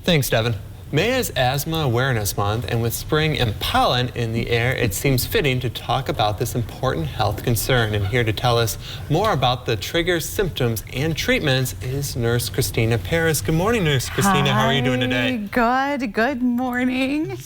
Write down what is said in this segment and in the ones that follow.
Thanks, Devin. May is Asthma Awareness Month, and with spring and pollen in the air, it seems fitting to talk about this important health concern. And here to tell us more about the triggers, symptoms, and treatments is Nurse Christina Paris. Good morning, Nurse Christina. How are you doing today? Good morning.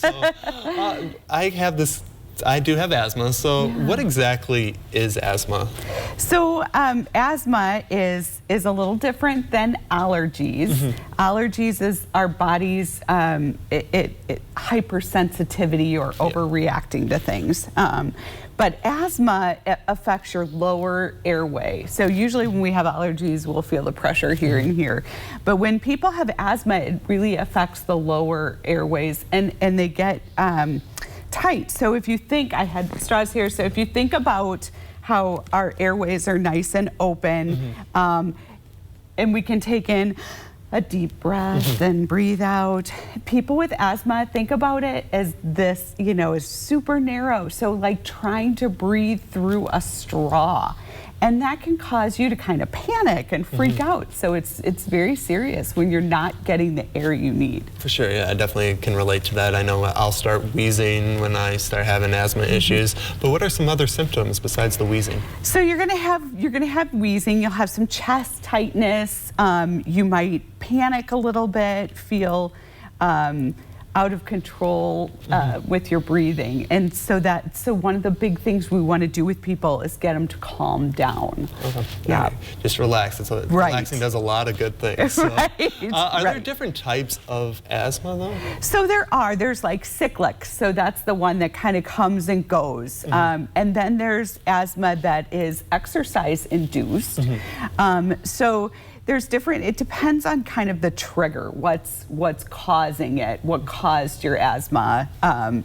I do have asthma, so what exactly is asthma? So asthma is a little different than allergies. Allergies is our body's hypersensitivity or overreacting to things. But asthma affects your lower airway. So usually when we have allergies, we'll feel the pressure here and here. But when people have asthma, it really affects the lower airways, and they get tight. So if you think, I had straws here, so if you think about how our airways are nice and open, and we can take in a deep breath and breathe out. People with asthma, think about it as this, is super narrow. So like trying to breathe through a straw. And that can cause you to kind of panic and freak out. So it's very serious when you're not getting the air you need. For sure, yeah, I definitely can relate to that. I know I'll start wheezing when I start having asthma issues. But what are some other symptoms besides the wheezing? So you're gonna have wheezing. You'll have some chest tightness. You might panic a little bit, feel out of control with your breathing. And so one of the big things we want to do with people is get them to calm down. Yeah. Just relax. Relaxing does a lot of good things. So. Are there different types of asthma though? So there's like cyclic. So that's the one that kind of comes and goes. And then there's asthma that is exercise induced. So there's different, it depends on kind of the trigger, what's causing it, what caused your asthma,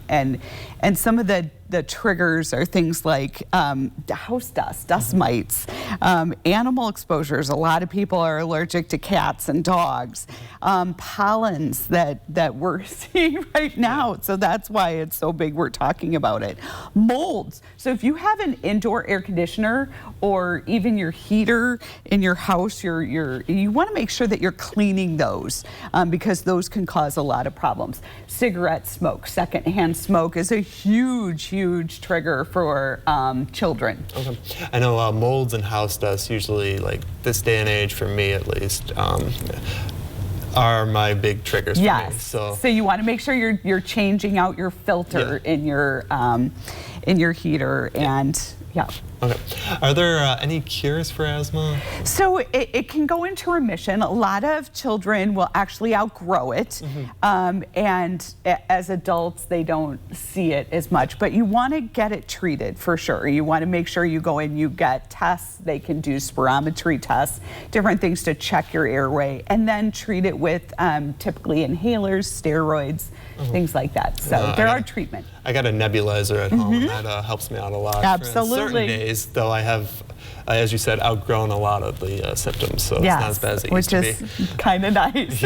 and some of the triggers are things like house dust mites, animal exposures. A lot of people are allergic to cats and dogs, pollens that we're seeing right now. So that's why it's so big we're talking about it. Molds. So if you have an indoor air conditioner or even your heater in your house, you want to make sure that you're cleaning those because those can cause a lot of problems. Cigarette smoke, secondhand smoke is a huge trigger for children. I know molds and house dust usually, like this day and age, for me at least, are my big triggers for me. So you want to make sure you're changing out your filter in your heater and Are there any cures for asthma? So it can go into remission. A lot of children will actually outgrow it, and as adults they don't see it as much. But you want to get it treated for sure. You want to make sure you go in, you get tests. They can do spirometry tests, different things to check your airway, and then treat it with typically inhalers, steroids, things like that. So there are treatment. I got a nebulizer at home, and that helps me out a lot. Absolutely. For certain days, though, I have, as you said, outgrown a lot of the symptoms, so it's not as bad as it used to be. Which is kind of nice.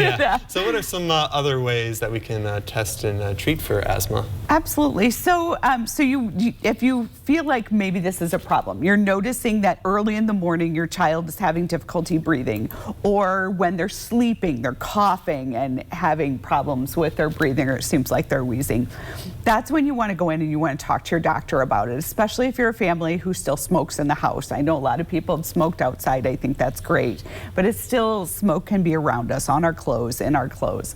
So what are some other ways that we can test and treat for asthma? Absolutely. So, if you feel like maybe this is a problem, you're noticing that early in the morning your child is having difficulty breathing, or when they're sleeping, they're coughing and having problems with their breathing, or it seems like they're wheezing, that's when you want to go in and you want to talk to your doctor about it, especially if you're a family who still smokes in the house. I know a lot of people have smoked outside. I think that's great, but it's still, smoke can be around us, on our clothes, in our clothes.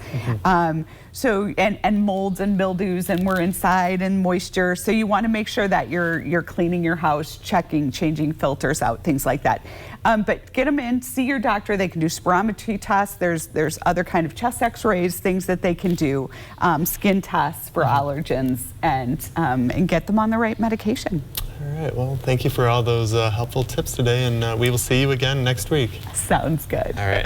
So molds and mildews, and we're inside, and moisture. So you want to make sure that you're cleaning your house, changing filters out, things like that. But get them in, see your doctor. They can do spirometry tests. There's other kind of chest X-rays, things that they can do, skin tests for allergens, and get them on the right medication. All right. Well, thank you for all those helpful tips today, and we will see you again next week. Sounds good. All right.